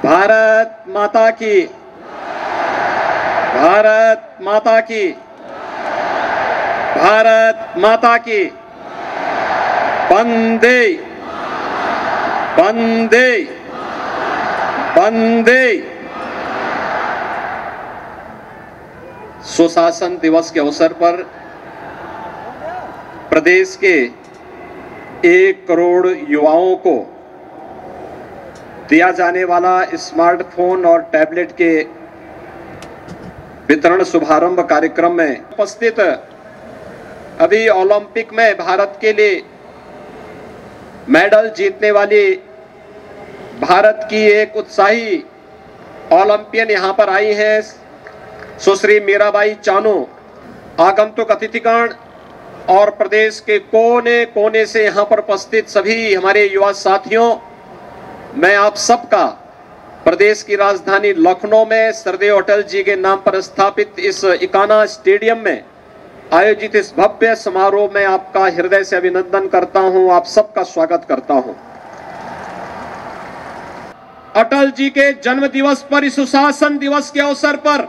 भारत माता की, भारत माता की, भारत माता की। वंदे वंदे वंदे। सुशासन दिवस के अवसर पर प्रदेश के 1 करोड़ युवाओं को दिया जाने वाला स्मार्टफोन और टैबलेट के वितरण शुभारंभ कार्यक्रम में उपस्थित अभी ओलंपिक में भारत के लिए मेडल जीतने वाली भारत की एक उत्साही ओलंपियन यहां पर आई हैं, सुश्री मीराबाई चानू। आगंतुक अतिथिगण और प्रदेश के कोने कोने से यहां पर उपस्थित सभी हमारे युवा साथियों, मैं आप सबका प्रदेश की राजधानी लखनऊ में सरदेव अटल जी के नाम पर स्थापित इस इकाना स्टेडियम में आयोजित इस भव्य समारोह में आपका हृदय से अभिनंदन करता हूं, आप सबका स्वागत करता हूं। अटल जी के जन्म दिवस पर, इस सुशासन दिवस के अवसर पर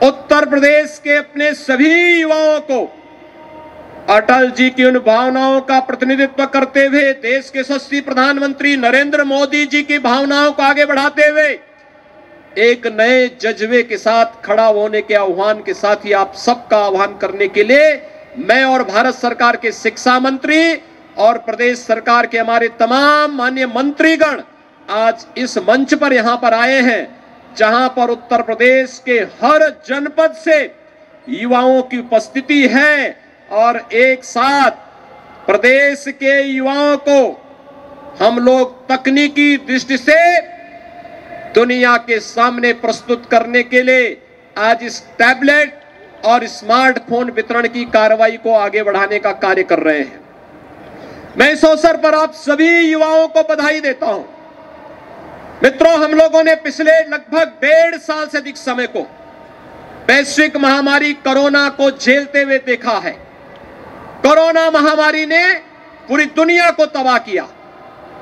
उत्तर प्रदेश के अपने सभी युवाओं को अटल जी की उन भावनाओं का प्रतिनिधित्व करते हुए, देश के यशस्वी प्रधानमंत्री नरेंद्र मोदी जी की भावनाओं को आगे बढ़ाते हुए एक नए जज्बे के साथ खड़ा होने के आह्वान के साथ ही आप सबका आह्वान करने के लिए मैं और भारत सरकार के शिक्षा मंत्री और प्रदेश सरकार के हमारे तमाम माननीय मंत्रीगण आज इस मंच पर यहां पर आए हैं, जहां पर उत्तर प्रदेश के हर जनपद से युवाओं की उपस्थिति है और एक साथ प्रदेश के युवाओं को हम लोग तकनीकी दृष्टि से दुनिया के सामने प्रस्तुत करने के लिए आज इस टैबलेट और स्मार्टफोन वितरण की कार्रवाई को आगे बढ़ाने का कार्य कर रहे हैं। मैं इस अवसर पर आप सभी युवाओं को बधाई देता हूं। मित्रों, हम लोगों ने पिछले लगभग 1.5 साल से अधिक समय को वैश्विक महामारी कोरोना को झेलते हुए देखा है। कोरोना महामारी ने पूरी दुनिया को तबाह किया,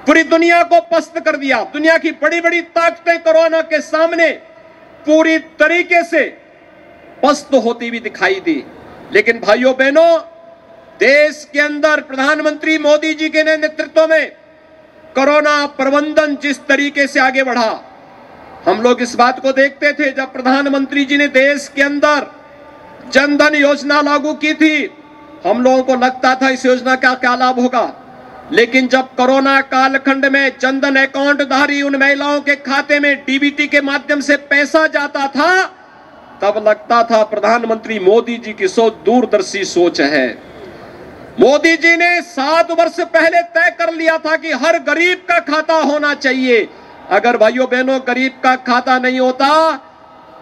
पूरी दुनिया को पस्त कर दिया। दुनिया की बड़ी बड़ी ताकतें कोरोना के सामने पूरी तरीके से पस्त होती हुई दिखाई दी। लेकिन भाइयों बहनों, देश के अंदर प्रधानमंत्री मोदी जी के नेतृत्व में कोरोना प्रबंधन जिस तरीके से आगे बढ़ा, हम लोग इस बात को देखते थे। जब प्रधानमंत्री जी ने देश के अंदर जनधन योजना लागू की थी, हम लोगों को लगता था इस योजना का क्या लाभ होगा। लेकिन जब कोरोना कालखंड में जनधन अकाउंट धारी उन महिलाओं के खाते में डीबीटी के माध्यम से पैसा जाता था, तब लगता था प्रधानमंत्री मोदी जी की सोच दूरदर्शी सोच है। मोदी जी ने 7 वर्ष पहले तय कर लिया था कि हर गरीब का खाता होना चाहिए। अगर भाइयों बहनों गरीब का खाता नहीं होता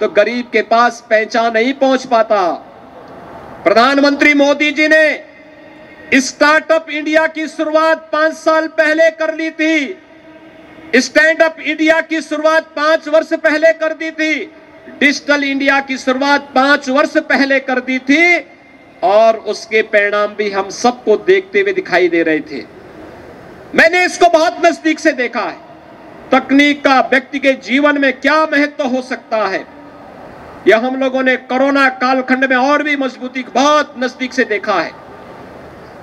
तो गरीब के पास पैसा नहीं पहुंच पाता। प्रधानमंत्री मोदी जी ने स्टार्टअप इंडिया की शुरुआत 5 साल पहले कर ली थी, स्टैंड अप इंडिया की शुरुआत 5 वर्ष पहले कर दी थी, डिजिटल इंडिया की शुरुआत 5 वर्ष पहले कर दी थी और उसके परिणाम भी हम सबको देखते हुए दिखाई दे रहे थे। मैंने इसको बहुत नजदीक से देखा है, तकनीक का व्यक्ति के जीवन में क्या महत्व हो सकता है, यह हम लोगों ने कोरोना कालखंड में और भी मजबूती बहुत नजदीक से देखा है।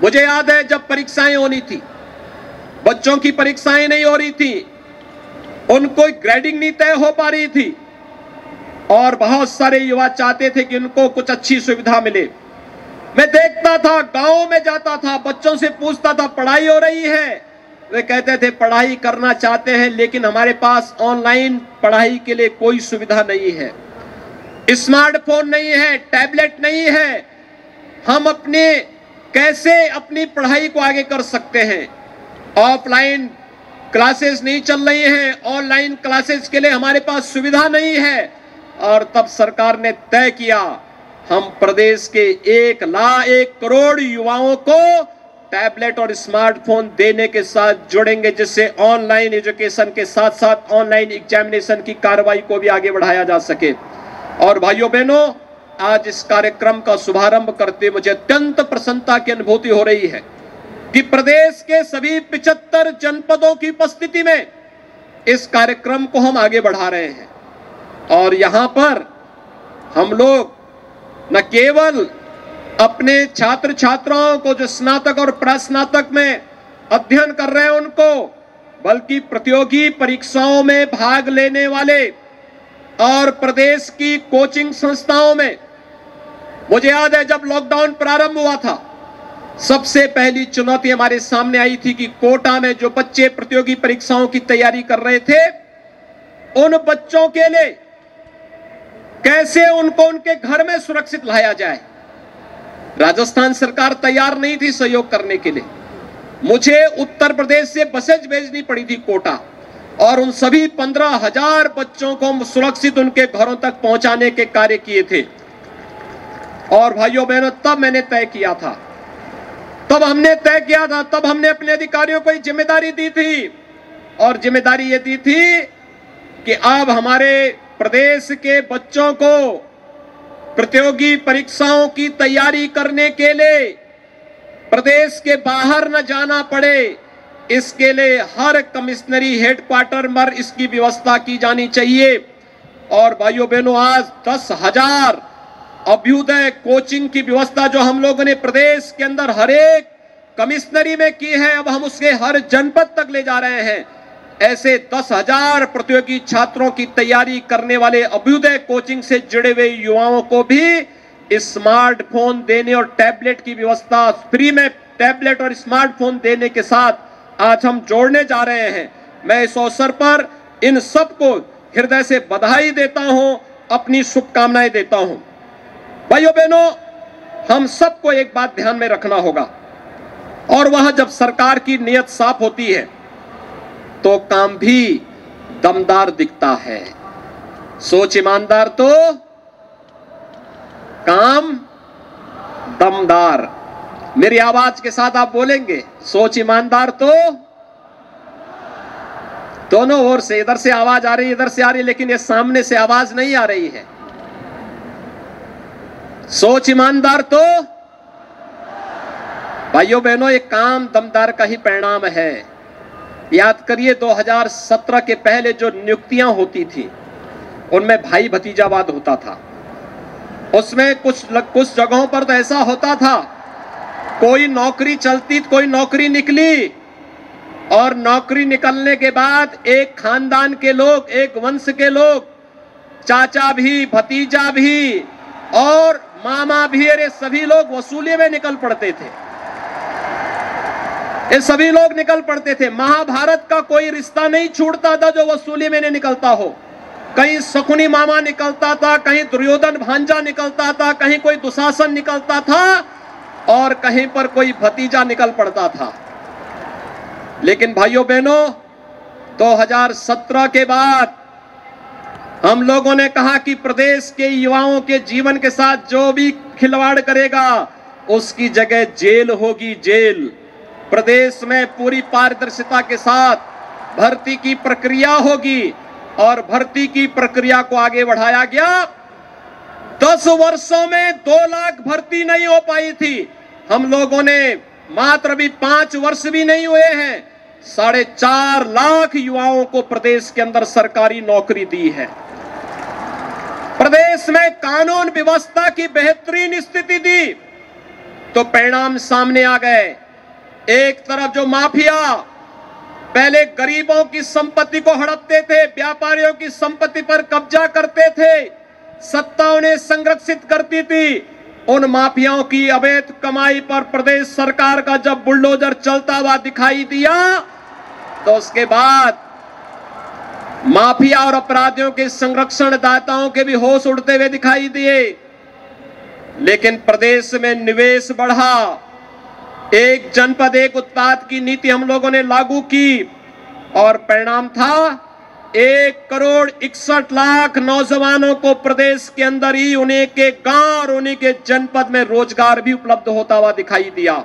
मुझे याद है जब परीक्षाएं होनी थी, बच्चों की परीक्षाएं नहीं हो रही थी, उनको ग्रेडिंग नहीं तय हो पा रही थी और बहुत सारे युवा चाहते थे कि उनको कुछ अच्छी सुविधा मिले। मैं देखता था, गांव में जाता था, बच्चों से पूछता था पढ़ाई हो रही है, वे कहते थे पढ़ाई करना चाहते हैं लेकिन हमारे पास ऑनलाइन पढ़ाई के लिए कोई सुविधा नहीं है, स्मार्टफोन नहीं है, टैबलेट नहीं है, हम अपने कैसे अपनी पढ़ाई को आगे कर सकते हैं। ऑफलाइन क्लासेस नहीं चल रही हैं, ऑनलाइन क्लासेस के लिए हमारे पास सुविधा नहीं है। और तब सरकार ने तय किया हम प्रदेश के 1 करोड़ युवाओं को टैबलेट और स्मार्टफोन देने के साथ जुड़ेंगे, जिससे ऑनलाइन एजुकेशन के साथ साथ ऑनलाइन एग्जामिनेशन की कार्रवाई को भी आगे बढ़ाया जा सके। और भाइयों बहनों, आज इस कार्यक्रम का शुभारंभ करते मुझे अत्यंत प्रसन्नता की अनुभूति हो रही है कि प्रदेश के सभी 75 जनपदों की उपस्थिति में इस कार्यक्रम को हम आगे बढ़ा रहे हैं। और यहां पर हम लोग न केवल अपने छात्र छात्राओं को जो स्नातक और प्रस्नातक में अध्ययन कर रहे हैं उनको, बल्कि प्रतियोगी परीक्षाओं में भाग लेने वाले और प्रदेश की कोचिंग संस्थाओं में, मुझे याद है जब लॉकडाउन प्रारंभ हुआ था, सबसे पहली चुनौती हमारे सामने आई थी कि कोटा में जो बच्चे प्रतियोगी परीक्षाओं की तैयारी कर रहे थे, उन बच्चों के लिए कैसे उनको उनके घर में सुरक्षित लाया जाए। राजस्थान सरकार तैयार नहीं थी सहयोग करने के लिए। मुझे उत्तर प्रदेश से बसें भेजनी पड़ी थी कोटा, और उन सभी 15,000 बच्चों को सुरक्षित उनके घरों तक पहुंचाने के कार्य किए थे। और भाइयों बहनों, तब मैंने तय किया था, तब हमने अपने अधिकारियों को जिम्मेदारी दी थी, और जिम्मेदारी ये दी थी कि अब हमारे प्रदेश के बच्चों को प्रतियोगी परीक्षाओं की तैयारी करने के लिए प्रदेश के बाहर न जाना पड़े, इसके लिए हर कमिश्नरी हेडक्वार्टर पर इसकी व्यवस्था की जानी चाहिए। और भाइयों बहनों, आज 10,000 अभ्युदय कोचिंग की व्यवस्था जो हम लोगों ने प्रदेश के अंदर हर एक कमिश्नरी में की है, अब हम उसके हर जनपद तक ले जा रहे हैं। ऐसे 10,000 प्रतियोगी छात्रों की तैयारी करने वाले अभ्युदय कोचिंग से जुड़े हुए युवाओं को भी स्मार्टफोन देने और टैबलेट की व्यवस्था, फ्री में टैबलेट और स्मार्टफोन देने के साथ आज हम जोड़ने जा रहे हैं। मैं इस अवसर पर इन सबको हृदय से बधाई देता हूं, अपनी शुभकामनाएं देता हूं। भाइयों बहनों, हम सबको एक बात ध्यान में रखना होगा, और वह जब सरकार की नीयत साफ होती है तो काम भी दमदार दिखता है। सोच ईमानदार तो काम दमदार। मेरी आवाज के साथ आप बोलेंगे, सोच ईमानदार तो। दोनों ओर से, इधर से आवाज आ रही है, इधर से आ रही है, लेकिन ये सामने से आवाज नहीं आ रही है। सोच ईमानदार तो। भाइयों बहनों, ये काम दमदार का ही परिणाम है। याद करिए 2017 के पहले जो नियुक्तियां होती थी उनमें भाई भतीजावाद होता था। उसमें कुछ जगहों पर तो ऐसा होता था, कोई नौकरी चलती, कोई नौकरी निकली, और नौकरी निकलने के बाद एक खानदान के लोग, एक वंश के लोग, चाचा भी, भतीजा भी और मामा भी, अरे सभी लोग वसूली में निकल पड़ते थे। ये सभी लोग निकल पड़ते थे। महाभारत का कोई रिश्ता नहीं छूटता था जो वसूली में नहीं निकलता हो। कहीं शकुनी मामा निकलता था, कहीं दुर्योधन भांजा निकलता था, कहीं कोई दुशासन निकलता था, और कहीं पर कोई भतीजा निकल पड़ता था। लेकिन भाइयों बहनों, 2017 के बाद हम लोगों ने कहा कि प्रदेश के युवाओं के जीवन के साथ जो भी खिलवाड़ करेगा उसकी जगह जेल होगी, जेल। प्रदेश में पूरी पारदर्शिता के साथ भर्ती की प्रक्रिया होगी, और भर्ती की प्रक्रिया को आगे बढ़ाया गया। 10 वर्षों में 2 लाख भर्ती नहीं हो पाई थी। हम लोगों ने मात्र अभी 5 वर्ष भी नहीं हुए हैं, 4.5 लाख युवाओं को प्रदेश के अंदर सरकारी नौकरी दी है। प्रदेश में कानून व्यवस्था की बेहतरीन स्थिति दी तो परिणाम सामने आ गए। एक तरफ जो माफिया पहले गरीबों की संपत्ति को हड़पते थे, व्यापारियों की संपत्ति पर कब्जा करते थे, सत्ता उन्हें संरक्षित करती थी, उन माफियाओं की अवैध कमाई पर प्रदेश सरकार का जब बुलडोजर चलता हुआ दिखाई दिया तो उसके बाद माफिया और अपराधियों के संरक्षण दाताओं के भी होश उड़ते हुए दिखाई दिए। लेकिन प्रदेश में निवेश बढ़ा, एक जनपद एक उत्पाद की नीति हम लोगों ने लागू की, और परिणाम था 1,61,00,000 नौजवानों को प्रदेश के अंदर ही उन्हीं के गांव और उन्हीं के जनपद में रोजगार भी उपलब्ध होता हुआ दिखाई दिया।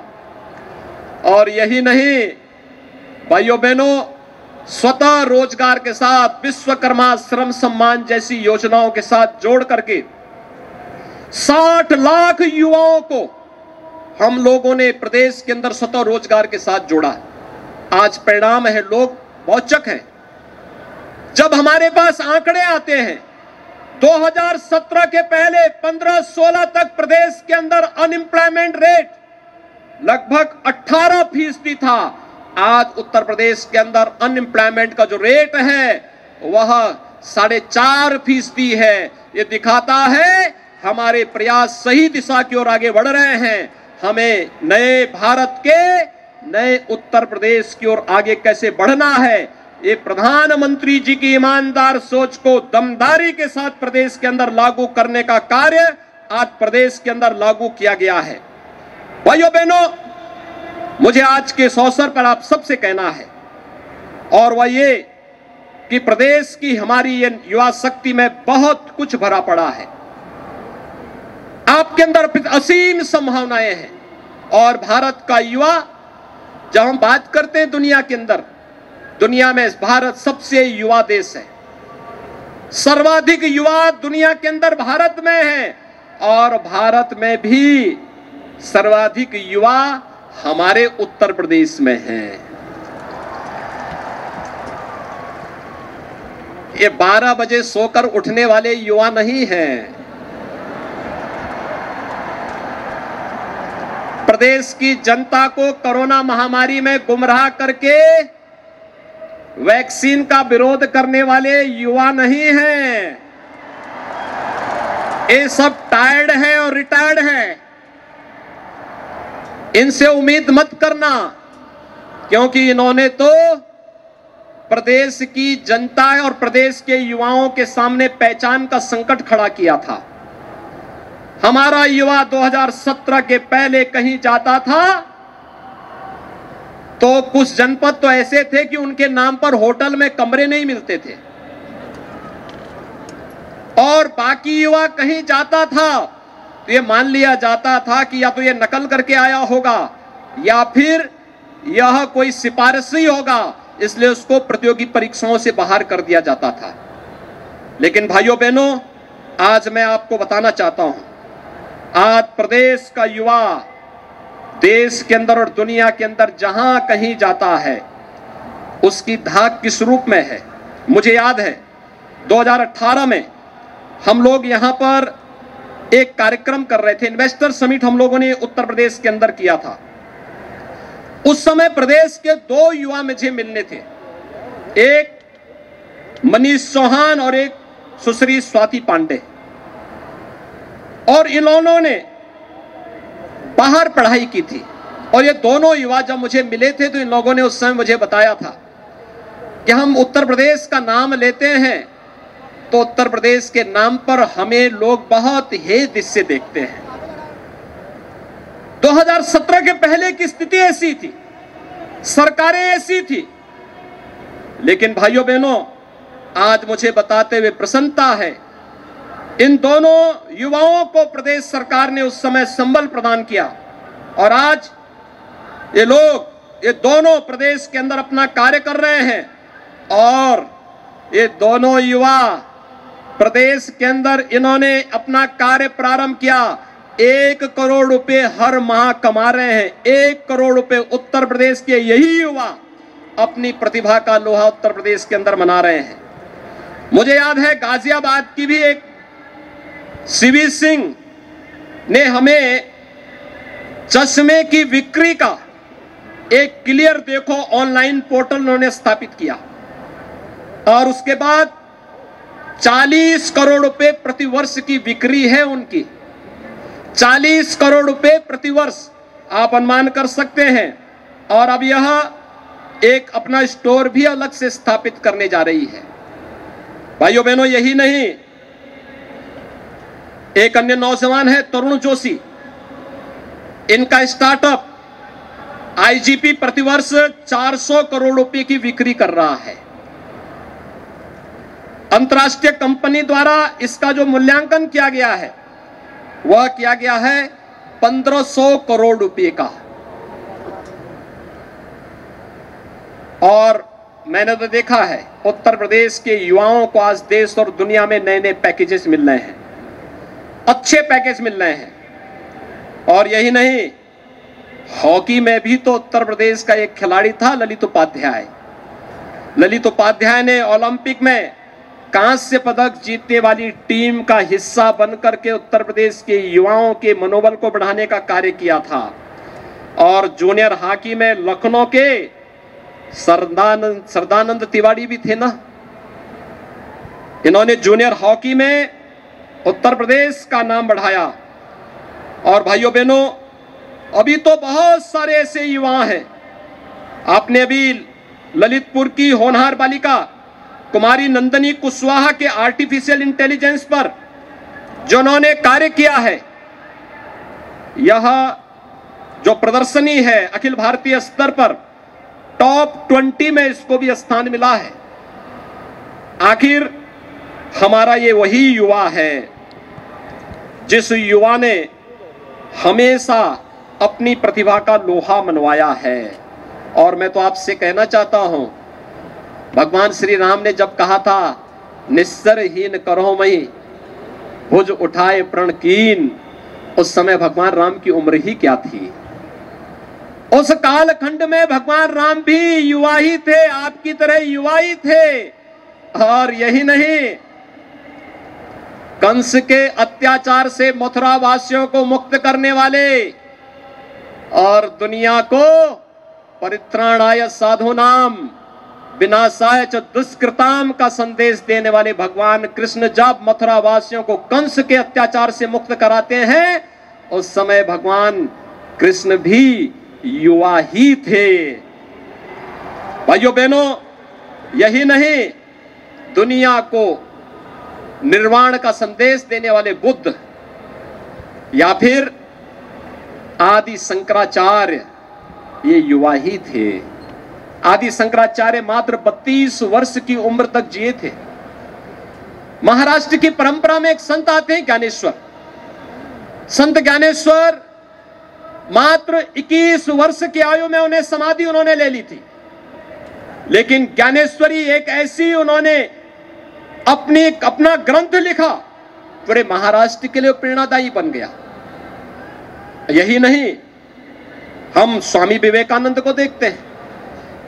और यही नहीं भाइयों बहनों, स्वतः रोजगार के साथ विश्वकर्मा श्रम सम्मान जैसी योजनाओं के साथ जोड़ करके 60 लाख युवाओं को हम लोगों ने प्रदेश के अंदर स्वतः रोजगार के साथ जोड़ा। आज परिणाम है, लोग मौचक हैं। जब हमारे पास आंकड़े आते हैं 2017 के पहले 15-16 तक प्रदेश के अंदर अनएम्प्लॉयमेंट रेट लगभग 18% था। आज उत्तर प्रदेश के अंदर अनएम्प्लॉयमेंट का जो रेट है वह 4.5% है। ये दिखाता है हमारे प्रयास सही दिशा की ओर आगे बढ़ रहे हैं। हमें नए भारत के नए उत्तर प्रदेश की ओर आगे कैसे बढ़ना है, ये प्रधानमंत्री जी की ईमानदार सोच को दमदारी के साथ प्रदेश के अंदर लागू करने का कार्य आज प्रदेश के अंदर लागू किया गया है। भाइयों बहनों, मुझे आज के इस अवसर पर आप सबसे कहना है और वह ये कि प्रदेश की हमारी ये युवा शक्ति में बहुत कुछ भरा पड़ा है। आपके अंदर असीम संभावनाएं हैं और भारत का युवा, जब हम बात करते हैं दुनिया के अंदर, दुनिया में भारत सबसे युवा देश है। सर्वाधिक युवा दुनिया के अंदर भारत में है और भारत में भी सर्वाधिक युवा हमारे उत्तर प्रदेश में हैं। ये 12 बजे सोकर उठने वाले युवा नहीं हैं। प्रदेश की जनता को कोरोना महामारी में गुमराह करके वैक्सीन का विरोध करने वाले युवा नहीं हैं। ये सब टायर्ड हैं और रिटायर्ड हैं। इनसे उम्मीद मत करना, क्योंकि इन्होंने तो प्रदेश की जनता और प्रदेश के युवाओं के सामने पहचान का संकट खड़ा किया था। हमारा युवा 2017 के पहले कहीं जाता था तो कुछ जनपद तो ऐसे थे कि उनके नाम पर होटल में कमरे नहीं मिलते थे और बाकी युवा कहीं जाता था तो ये मान लिया जाता था कि या तो ये नकल करके आया होगा या फिर यह कोई सिफारिशी होगा, इसलिए उसको प्रतियोगी परीक्षाओं से बाहर कर दिया जाता था। लेकिन भाइयों बहनों, आज मैं आपको बताना चाहता हूं, आज प्रदेश का युवा देश के अंदर और दुनिया के अंदर जहां कहीं जाता है उसकी धाक किस रूप में है। मुझे याद है 2018 में हम लोग यहां पर एक कार्यक्रम कर रहे थे, इन्वेस्टर समिट हम लोगों ने उत्तर प्रदेश के अंदर किया था। उस समय प्रदेश के 2 युवा मुझे मिलने थे, एक मनीष चौहान और एक सुश्री स्वाति पांडे। और इन्होंने ने बाहर पढ़ाई की थी और ये दोनों युवा जब मुझे मिले थे तो इन लोगों ने उस समय मुझे बताया था कि हम उत्तर प्रदेश का नाम लेते हैं तो उत्तर प्रदेश के नाम पर हमें लोग बहुत ही दृष्टि से देखते हैं। 2017 के पहले की स्थिति ऐसी थी, सरकारें ऐसी थी, लेकिन भाइयों बहनों, आज मुझे बताते हुए प्रसन्नता है, इन दोनों युवाओं को प्रदेश सरकार ने उस समय संबल प्रदान किया और आज ये लोग, ये दोनों प्रदेश के अंदर अपना कार्य कर रहे हैं और ये दोनों युवा प्रदेश के अंदर इन्होंने अपना कार्य प्रारंभ किया। 1 करोड़ रुपए हर माह कमा रहे हैं। 1 करोड़ रुपए उत्तर प्रदेश के यही युवा अपनी प्रतिभा का लोहा उत्तर प्रदेश के अंदर मना रहे हैं। मुझे याद है गाजियाबाद की भी एक सीवी सिंह ने हमें चश्मे की बिक्री का एक क्लियर देखो ऑनलाइन पोर्टल उन्होंने स्थापित किया और उसके बाद 40 करोड़ रुपए प्रतिवर्ष की बिक्री है उनकी। 40 करोड़ रुपए प्रतिवर्ष, आप अनुमान कर सकते हैं। और अब यह एक अपना स्टोर भी अलग से स्थापित करने जा रही है। भाइयों बहनों, यही नहीं, एक अन्य नौजवान है तरुण जोशी। इनका स्टार्टअप आईजीपी प्रतिवर्ष 400 करोड़ रुपए की बिक्री कर रहा है। अंतर्राष्ट्रीय कंपनी द्वारा इसका जो मूल्यांकन किया गया है वह किया गया है 1500 करोड़ रुपए का। और मैंने तो देखा है उत्तर प्रदेश के युवाओं को आज देश और दुनिया में नए नए पैकेजेस मिल रहे हैं, अच्छे पैकेज मिल रहे हैं। और यही नहीं, हॉकी में भी तो उत्तर प्रदेश का एक खिलाड़ी था, ललित उपाध्याय। ललित उपाध्याय ने ओलंपिक में कांस्य पदक जीतने वाली टीम का हिस्सा बनकर के उत्तर प्रदेश के युवाओं के मनोबल को बढ़ाने का कार्य किया था। और जूनियर हॉकी में लखनऊ के सरदानंद तिवारी भी थे ना, इन्होंने जूनियर हॉकी में उत्तर प्रदेश का नाम बढ़ाया। और भाइयों बहनों, अभी तो बहुत सारे ऐसे युवा हैं। आपने अभी ललितपुर की होनहार बालिका कुमारी नंदनी कुशवाहा के आर्टिफिशियल इंटेलिजेंस पर जो उन्होंने कार्य किया है, यह जो प्रदर्शनी है अखिल भारतीय स्तर पर टॉप 20 में इसको भी स्थान मिला है। आखिर हमारा ये वही युवा है जिस युवा ने हमेशा अपनी प्रतिभा का लोहा मनवाया है। और मैं तो आपसे कहना चाहता हूं, भगवान श्री राम ने जब कहा था निस्सरहीन करो मई भुज उठाए प्रण कीन, उस समय भगवान राम की उम्र ही क्या थी। उस कालखंड में भगवान राम भी युवा ही थे, आपकी तरह युवा ही थे। और यही नहीं, कंस के अत्याचार से मथुरा वासियों को मुक्त करने वाले और दुनिया को परित्राणाय साधूनाम विनाशाय च दुष्कृताम का संदेश देने वाले भगवान कृष्ण जब मथुरा वासियों को कंस के अत्याचार से मुक्त कराते हैं, उस समय भगवान कृष्ण भी युवा ही थे। भाइयों बहनों, यही नहीं, दुनिया को निर्वाण का संदेश देने वाले बुद्ध या फिर आदि शंकराचार्य, ये युवा ही थे। आदि शंकराचार्य मात्र 32 वर्ष की उम्र तक जिए थे। महाराष्ट्र की परंपरा में एक संत आते हैं ज्ञानेश्वर। संत ज्ञानेश्वर मात्र 21 वर्ष की आयु में उन्हें समाधि उन्होंने ले ली थी। लेकिन ज्ञानेश्वरी एक ऐसी, उन्होंने अपना ग्रंथ लिखा, पूरे महाराष्ट्र के लिए प्रेरणादायी बन गया। यही नहीं, हम स्वामी विवेकानंद को देखते हैं,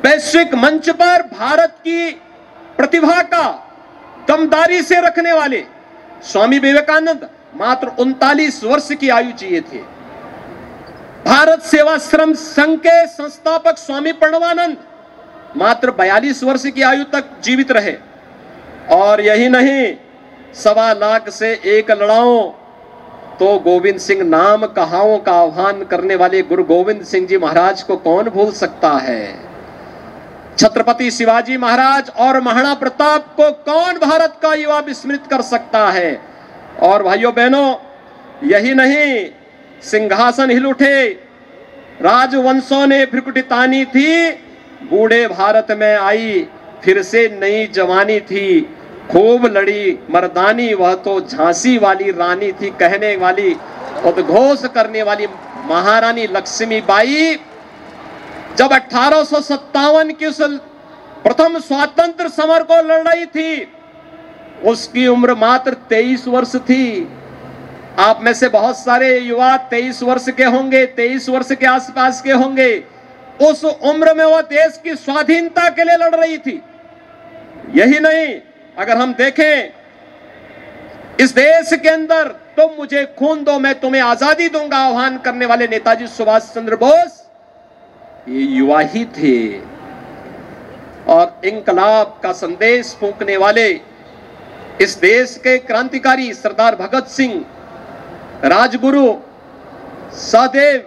वैश्विक मंच पर भारत की प्रतिभा का दमदारी से रखने वाले स्वामी विवेकानंद मात्र 39 वर्ष की आयु जिए थे। भारत सेवाश्रम संघ के संस्थापक स्वामी प्रणवानंद मात्र 42 वर्ष की आयु तक जीवित रहे। और यही नहीं, 1.25 लाख से एक लड़ाओ तो गोविंद सिंह नाम कहाओं का आह्वान करने वाले गुरु गोविंद सिंह जी महाराज को कौन भूल सकता है। छत्रपति शिवाजी महाराज और महाराणा प्रताप को कौन भारत का युवा विस्मृत कर सकता है। और भाइयों बहनों, यही नहीं, सिंहासन हिल उठे, राजवंशों ने भ्रुकुटी तानी थी, बूढ़े भारत में आई फिर से नई जवानी थी, खूब लड़ी मर्दानी वह तो झांसी वाली रानी थी, कहने वाली उद्घोष करने वाली महारानी लक्ष्मीबाई जब 1857 की उस प्रथम स्वातंत्र समर को लड़ रही थी, उसकी उम्र मात्र 23 वर्ष थी। आप में से बहुत सारे युवा 23 वर्ष के होंगे, 23 वर्ष के आसपास के होंगे। उस उम्र में वह देश की स्वाधीनता के लिए लड़ रही थी। यही नहीं, अगर हम देखें इस देश के अंदर, तुम मुझे खून दो मैं तुम्हें आजादी दूंगा आह्वान करने वाले नेताजी सुभाष चंद्र बोस, ये युवा ही थे। और इंकलाब का संदेश फूंकने वाले इस देश के क्रांतिकारी सरदार भगत सिंह, राजगुरु सहदेव,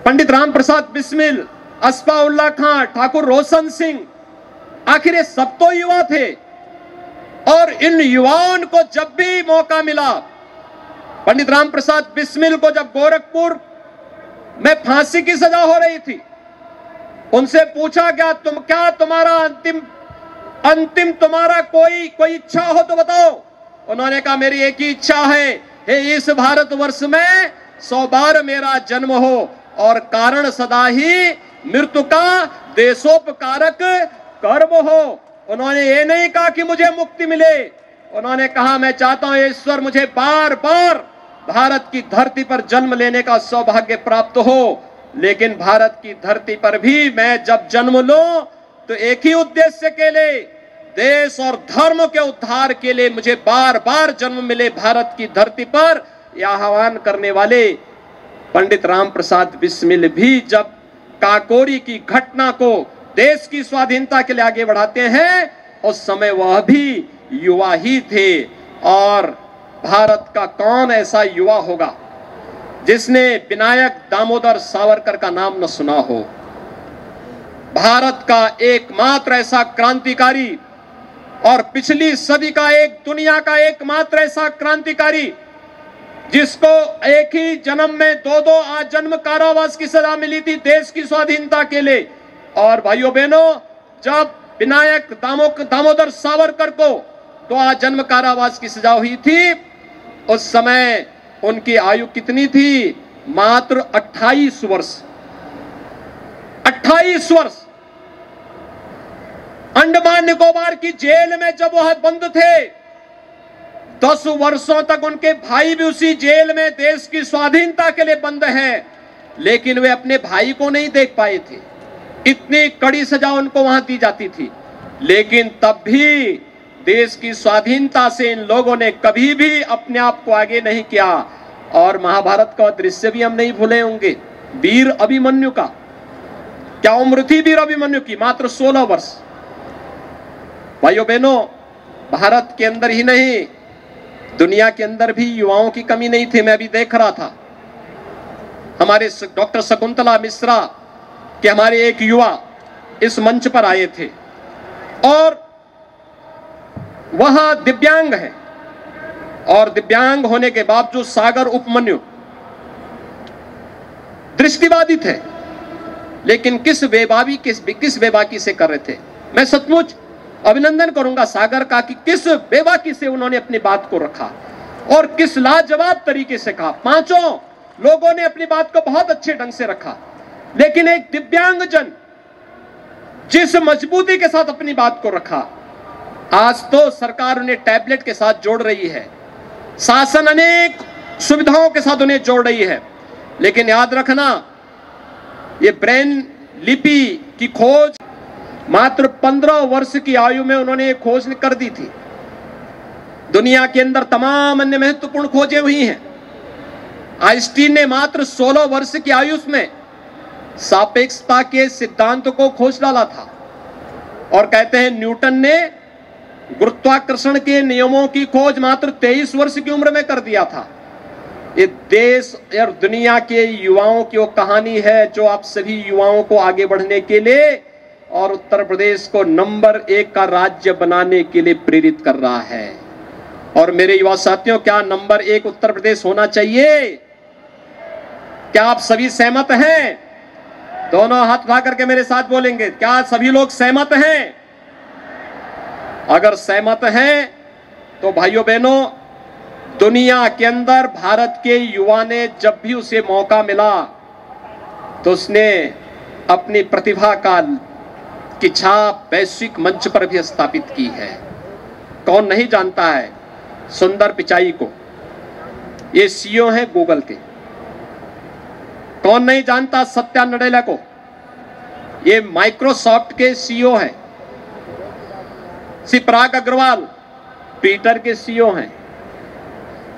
पंडित राम प्रसाद बिस्मिल, अस्फाउल्लाह खां, ठाकुर रोशन सिंह, आखिर ये सब तो युवा थे। और इन युवाओं को जब भी मौका मिला, पंडित राम प्रसाद बिस्मिल को जब गोरखपुर में फांसी की सजा हो रही थी, उनसे पूछा गया क्या तुम्हारा अंतिम तुम्हारा कोई इच्छा हो तो बताओ। उन्होंने कहा मेरी एक ही इच्छा है, हे इस भारतवर्ष में 100 बार मेरा जन्म हो और कारण सदा ही मृत्यु का देशोपकारक कर्म हो। उन्होंने ये नहीं कहा कि मुझे मुक्ति मिले, उन्होंने कहा मैं चाहता हूं ईश्वर मुझे बार बार भारत की धरती पर जन्म लेने का सौभाग्य प्राप्त हो लेकिन भारत की धरती पर भी मैं जब जन्म लूं तो एक ही उद्देश्य के लिए, देश और धर्म के उद्धार के लिए मुझे बार बार जन्म मिले भारत की धरती पर, यह आह्वान करने वाले पंडित राम प्रसाद बिस्मिल भी जब काकोरी की घटना को देश की स्वाधीनता के लिए आगे बढ़ाते हैं, उस समय वह भी युवा ही थे। और भारत का कौन ऐसा युवा होगा जिसने विनायक दामोदर सावरकर का नाम न सुना हो। भारत का एकमात्र ऐसा क्रांतिकारी और पिछली सदी का एक दुनिया का एकमात्र ऐसा क्रांतिकारी जिसको एक ही जन्म में दो आजन्म कारावास की सजा मिली थी देश की स्वाधीनता के लिए। और भाइयों बहनों, जब विनायक दामोदर सावरकर को 2 आजन्म कारावास की सजा हुई थी, उस समय उनकी आयु कितनी थी? मात्र 28 वर्ष। 28 वर्ष। अंडमान निकोबार की जेल में जब वह बंद थे, 10 वर्षों तक उनके भाई भी उसी जेल में देश की स्वाधीनता के लिए बंद हैं, लेकिन वे अपने भाई को नहीं देख पाए थे। इतनी कड़ी सजा उनको वहां दी जाती थी, लेकिन तब भी देश की स्वाधीनता से इन लोगों ने कभी भी अपने आप को आगे नहीं किया। और महाभारत का दृश्य भी हम नहीं भूले होंगे, वीर अभिमन्यु का। क्या उम्र थी वीर अभिमन्यु की? मात्र 16 वर्ष। भाइयों बहनों, भारत के अंदर ही नहीं, दुनिया के अंदर भी युवाओं की कमी नहीं थी। मैं अभी देख रहा था, हमारे डॉक्टर शकुंतला मिश्रा के हमारे एक युवा इस मंच पर आए थे और वह दिव्यांग है, और दिव्यांग होने के बावजूद सागर उपमन्यु दृष्टिबाधित है, लेकिन किस बेबाकी से कर रहे थे। मैं सचमुच अभिनंदन करूंगा सागर का कि किस बेबाकी से उन्होंने अपनी बात को रखा और किस लाजवाब तरीके से कहा। 5 लोगों ने अपनी बात को बहुत अच्छे ढंग से रखा, लेकिन एक दिव्यांगजन जिस मजबूती के साथ अपनी बात को रखा। आज तो सरकार उन्हें टैबलेट के साथ जोड़ रही है, शासन अनेक सुविधाओं के साथ उन्हें जोड़ रही है, लेकिन याद रखना, ये ब्रेन लिपि की खोज मात्र 15 वर्ष की आयु में उन्होंने खोज कर दी थी। दुनिया के अंदर तमाम अन्य महत्वपूर्ण खोजें हुई हैं। आइंस्टीन ने मात्र 16 वर्ष की आयु में सापेक्षता के सिद्धांत को खोज डाला था, और कहते हैं न्यूटन ने गुरुत्वाकर्षण के नियमों की खोज मात्र 23 वर्ष की उम्र में कर दिया था। ये देश और दुनिया के युवाओं की वो कहानी है जो आप सभी युवाओं को आगे बढ़ने के लिए और उत्तर प्रदेश को नंबर 1 का राज्य बनाने के लिए प्रेरित कर रहा है। और मेरे युवा साथियों, क्या नंबर 1 उत्तर प्रदेश होना चाहिए? क्या आप सभी सहमत हैं? दोनों हाथ उठा करके मेरे साथ बोलेंगे, क्या सभी लोग सहमत हैं? अगर सहमत हैं तो भाइयों बहनों, दुनिया के अंदर भारत के युवा ने जब भी उसे मौका मिला तो उसने अपनी प्रतिभा की छाप वैश्विक मंच पर भी स्थापित की है। कौन नहीं जानता है सुंदर पिचाई को? ये सीईओ हैं गूगल के। कौन नहीं जानता सत्या नडेला को? ये माइक्रोसॉफ्ट के सीईओ हैं। श्री पराग अग्रवाल ट्विटर के सीईओ हैं।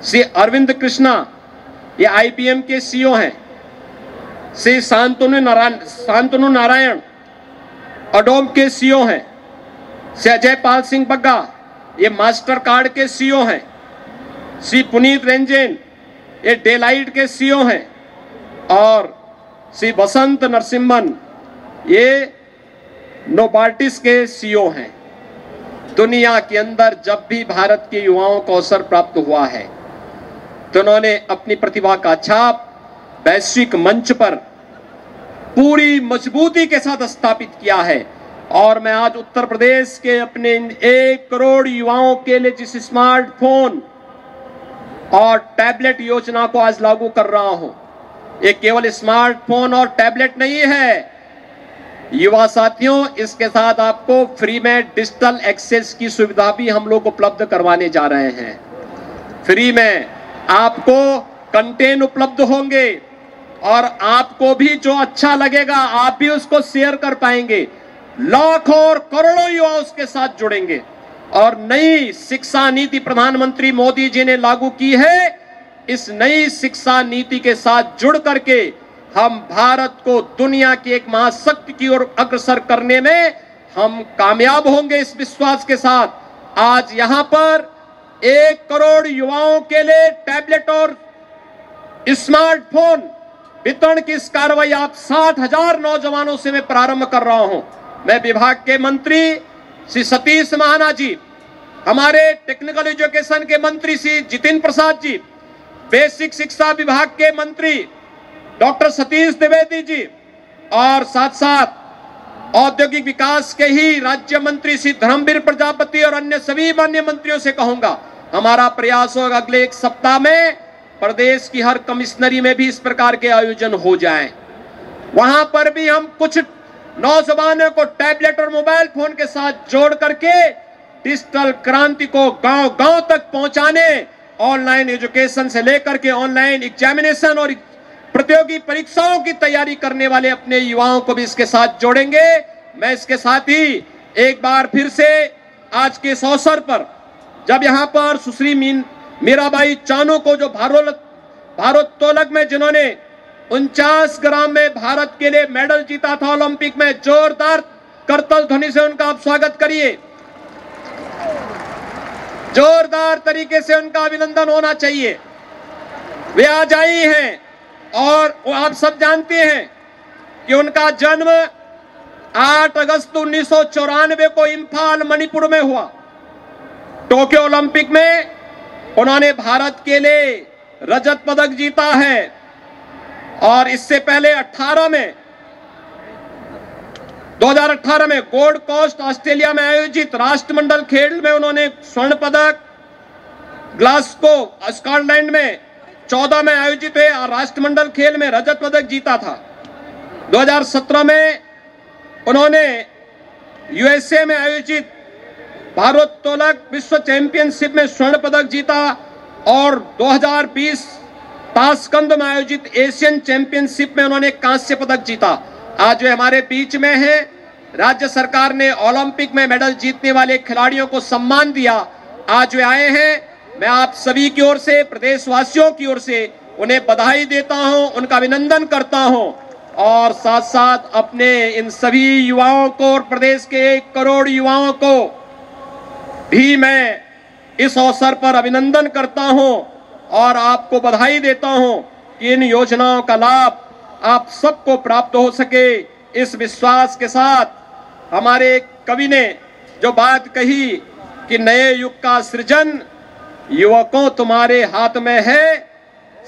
श्री अरविंद कृष्णा ये आईबीएम के सीईओ हैं। श्री शांतनु नारायण अडोब के सीईओ हैं। श्री अजय पाल सिंह बग्गा ये मास्टर कार्ड के सीईओ हैं। श्री पुनीत रंजन ये डेलाइट के सीईओ हैं। और श्री वसंत नरसिम्हन ये नोबार्टिस के सीईओ हैं। दुनिया के अंदर जब भी भारत के युवाओं को अवसर प्राप्त हुआ है तो उन्होंने अपनी प्रतिभा का छाप वैश्विक मंच पर पूरी मजबूती के साथ स्थापित किया है। और मैं आज उत्तर प्रदेश के अपने 1 करोड़ युवाओं के लिए जिस स्मार्टफोन और टैबलेट योजना को आज लागू कर रहा हूं, ये केवल स्मार्टफोन और टैबलेट नहीं है युवा साथियों, इसके साथ आपको फ्री में डिजिटल एक्सेस की सुविधा भी हम लोग उपलब्ध करवाने जा रहे हैं। फ्री में आपको कंटेंट उपलब्ध होंगे और आपको भी जो अच्छा लगेगा आप भी उसको शेयर कर पाएंगे। लाखों और करोड़ों युवा उसके साथ जुड़ेंगे और नई शिक्षा नीति प्रधानमंत्री मोदी जी ने लागू की है। इस नई शिक्षा नीति के साथ जुड़ करके हम भारत को दुनिया की एक महाशक्ति की ओर अग्रसर करने में हम कामयाब होंगे। इस विश्वास के साथ आज यहां पर 1 करोड़ युवाओं के लिए टैबलेट और स्मार्टफोन वितरण की इस कार्रवाई आप 60,000 नौजवानों से मैं प्रारंभ कर रहा हूं। मैं विभाग के मंत्री श्री सतीश महाना जी, हमारे टेक्निकल एजुकेशन के मंत्री श्री जितिन प्रसाद जी, बेसिक शिक्षा विभाग के मंत्री डॉक्टर सतीश द्विवेदी जी और साथ साथ औद्योगिक विकास के ही राज्य मंत्री श्री धर्मवीर प्रजापति और अन्य सभी माननीय मंत्रियों से कहूंगा, हमारा प्रयास होगा अगले 1 सप्ताह में प्रदेश की हर कमिश्नरी में भी इस प्रकार के आयोजन हो जाएं। वहां पर भी हम कुछ नौजवानों को टैबलेट और मोबाइल फोन के साथ जोड़ करके डिजिटल क्रांति को गांव-गांव तक पहुंचाने, ऑनलाइन एजुकेशन से लेकर के ऑनलाइन एग्जामिनेशन और प्रतियोगी परीक्षाओं की तैयारी करने वाले अपने युवाओं को भी इसके साथ जोड़ेंगे। मैं इसके साथ ही एक बार फिर से आज के इस अवसर पर जब यहां पर सुश्री मीराबाई चानू को जो भारोत्तोलक में जिन्होंने 49 ग्राम में भारत के लिए मेडल जीता था ओलंपिक में, जोरदार करतल ध्वनि से उनका आप स्वागत करिए। जोरदार तरीके से उनका अभिनंदन होना चाहिए। वे आज आई हैं और आप सब जानते हैं कि उनका जन्म 8 अगस्त 1994 को इम्फाल मणिपुर में हुआ। टोक्यो ओलंपिक में उन्होंने भारत के लिए रजत पदक जीता है और इससे पहले 2018 में गोल्ड कोस्ट ऑस्ट्रेलिया में आयोजित राष्ट्रमंडल खेल में उन्होंने स्वर्ण पदक, ग्लासगो स्कॉटलैंड में 14 में आयोजित हुए राष्ट्रमंडल खेल में रजत पदक जीता था। 2017 में उन्होंने यूएसए में आयोजित भारोत्तोलक विश्व चैंपियनशिप में स्वर्ण पदक जीता और 2020 ताशकंद में आयोजित एशियन चैंपियनशिप में उन्होंने कांस्य पदक जीता। आज वे हमारे बीच में हैं। राज्य सरकार ने ओलंपिक में मेडल जीतने वाले खिलाड़ियों को सम्मान दिया। आज वे आए हैं। मैं आप सभी की ओर से, प्रदेशवासियों की ओर से उन्हें बधाई देता हूं, उनका अभिनंदन करता हूं और साथ साथ अपने इन सभी युवाओं को और प्रदेश के 1 करोड़ युवाओं को भी मैं इस अवसर पर अभिनंदन करता हूं और आपको बधाई देता हूं कि इन योजनाओं का लाभ आप सबको प्राप्त हो सके। इस विश्वास के साथ हमारे कवि ने जो बात कही कि नए युग का सृजन युवकों तुम्हारे हाथ में है,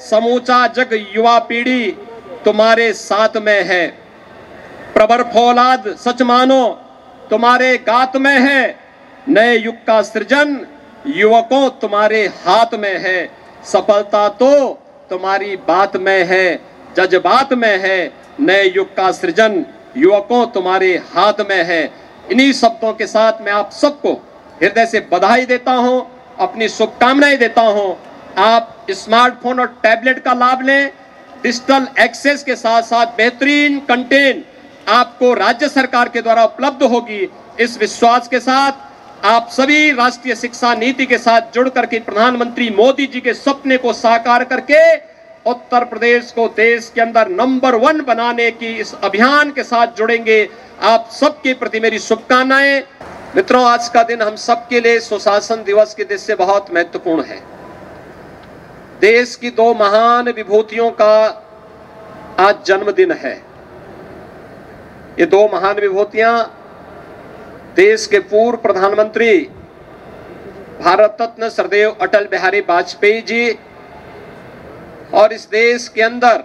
समूचा जग युवा पीढ़ी तुम्हारे साथ में है। प्रवर फौलाद सच मानो तुम्हारे गात में है, नए युग का सृजन युवकों तुम्हारे हाथ में है। सफलता तो तुम्हारी बात में है, जज्बात में है, नए युग का सृजन युवकों तुम्हारे हाथ में है। इन्हीं शब्दों के साथ मैं आप सबको हृदय से बधाई देता हूं, अपनी शुभकामनाएं देता हूं। आप स्मार्टफोन और टैबलेट का लाभ लें। डिजिटल एक्सेस के साथ साथ बेहतरीन कंटेंट आपको राज्य सरकार के द्वारा उपलब्ध होगी। इस विश्वास के साथ आप सभी राष्ट्रीय शिक्षा नीति के साथ जुड़ करके प्रधानमंत्री मोदी जी के सपने को साकार करके उत्तर प्रदेश को देश के अंदर नंबर 1 बनाने की इस अभियान के साथ जुड़ेंगे। आप सबके प्रति मेरी शुभकामनाएं। मित्रों, आज का दिन हम सबके लिए सुशासन दिवस के दृष्टि से बहुत महत्वपूर्ण है। देश की 2 महान विभूतियों का आज जन्मदिन है। ये 2 महान विभूतियां देश के पूर्व प्रधानमंत्री भारत रत्न श्रद्धेय अटल बिहारी वाजपेयी जी और इस देश के अंदर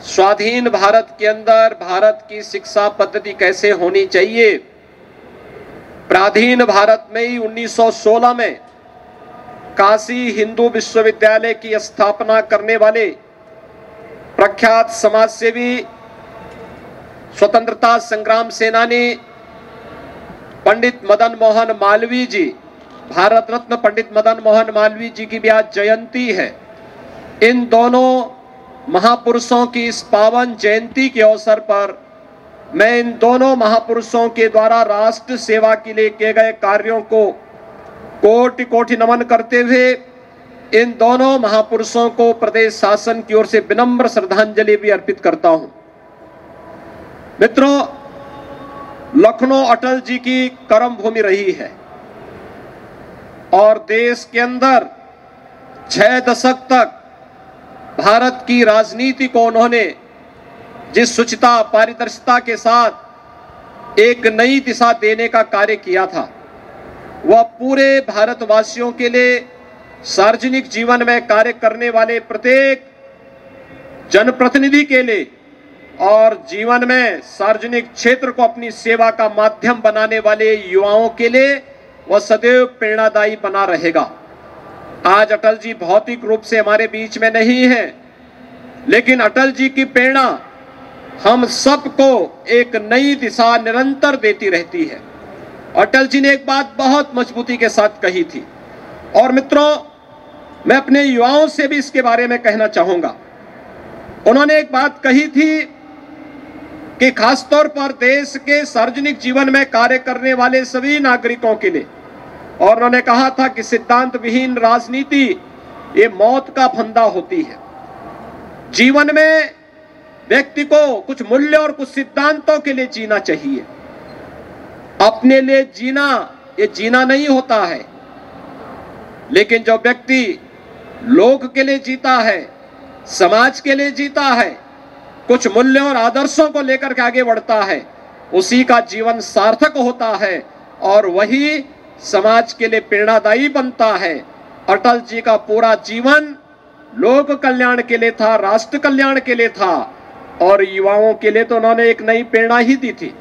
स्वाधीन भारत के अंदर भारत की शिक्षा पद्धति कैसे होनी चाहिए, पराधीन भारत में ही 1916 में काशी हिंदू विश्वविद्यालय की स्थापना करने वाले प्रख्यात समाजसेवी, स्वतंत्रता संग्राम सेनानी पंडित मदन मोहन मालवीय जी, भारत रत्न पंडित मदन मोहन मालवीय जी की भी आज जयंती है। इन दोनों महापुरुषों की इस पावन जयंती के अवसर पर मैं इन दोनों महापुरुषों के द्वारा राष्ट्र सेवा के लिए किए गए कार्यों को कोटि कोटि नमन करते हुए इन दोनों महापुरुषों को प्रदेश शासन की ओर से विनम्र श्रद्धांजलि भी अर्पित करता हूं। मित्रों, लखनऊ अटल जी की कर्म भूमि रही है और देश के अंदर 6 दशक तक भारत की राजनीति को उन्होंने जिस शुचिता पारदर्शिता के साथ एक नई दिशा देने का कार्य किया था, वह पूरे भारतवासियों के लिए सार्वजनिक जीवन में कार्य करने वाले प्रत्येक जनप्रतिनिधि के लिए और जीवन में सार्वजनिक क्षेत्र को अपनी सेवा का माध्यम बनाने वाले युवाओं के लिए वह सदैव प्रेरणादायी बना रहेगा। आज अटल जी भौतिक रूप से हमारे बीच में नहीं है, लेकिन अटल जी की प्रेरणा हम सबको एक नई दिशा निरंतर देती रहती है। अटल जी ने एक बात बहुत मजबूती के साथ कही थी और मित्रों, मैं अपने युवाओं से भी इसके बारे में कहना चाहूंगा। उन्होंने एक बात कही थी कि खासतौर पर देश के सार्वजनिक जीवन में कार्य करने वाले सभी नागरिकों के लिए, और उन्होंने कहा था कि सिद्धांत विहीन राजनीति ये मौत का फंदा होती है। जीवन में व्यक्ति को कुछ मूल्य और कुछ सिद्धांतों के लिए जीना चाहिए। अपने लिए जीना ये जीना नहीं होता है, लेकिन जो व्यक्ति लोक के लिए जीता है, समाज के लिए जीता है, कुछ मूल्यों और आदर्शों को लेकर के आगे बढ़ता है, उसी का जीवन सार्थक होता है और वही समाज के लिए प्रेरणादायी बनता है। अटल जी का पूरा जीवन लोक कल्याण के लिए था, राष्ट्र कल्याण के लिए था और युवाओं के लिए तो उन्होंने एक नई प्रेरणा ही दी थी।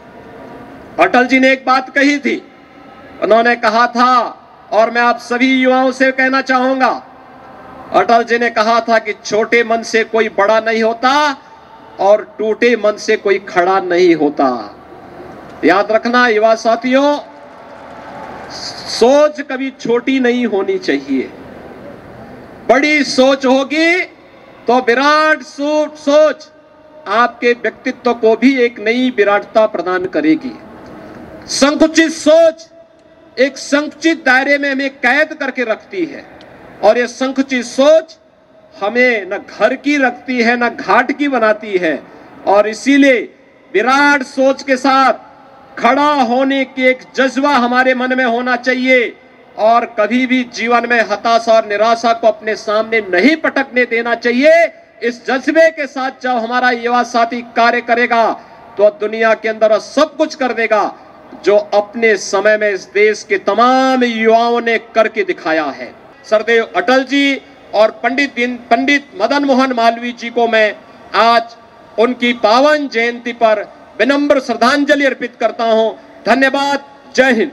अटल जी ने एक बात कही थी, उन्होंने कहा था, और मैं आप सभी युवाओं से कहना चाहूंगा, अटल जी ने कहा था कि छोटे मन से कोई बड़ा नहीं होता और टूटे मन से कोई खड़ा नहीं होता। याद रखना युवा साथियों, सोच कभी छोटी नहीं होनी चाहिए। बड़ी सोच होगी तो विराट सोच आपके व्यक्तित्व को भी एक नई विराटता प्रदान करेगी। संकुचित सोच एक संकुचित दायरे में हमें कैद करके रखती है और ये संकुचित सोच हमें न घर की रखती है न घाट की बनाती है। और इसीलिए विराट सोच के साथ खड़ा होने की एक जज्बा हमारे मन में होना चाहिए और कभी भी जीवन में हताशा और निराशा को अपने सामने नहीं पटकने देना चाहिए। इस जज्बे के साथ जब हमारा युवा साथी कार्य करेगा तो दुनिया के अंदर सब कुछ कर देगा जो अपने समय में इस देश के तमाम युवाओं ने करके दिखाया है। सरदेव अटल जी और पंडित मदन मोहन मालवीय जी को मैं आज उनकी पावन जयंती पर विनम्र श्रद्धांजलि अर्पित करता हूं। धन्यवाद। जय हिंद।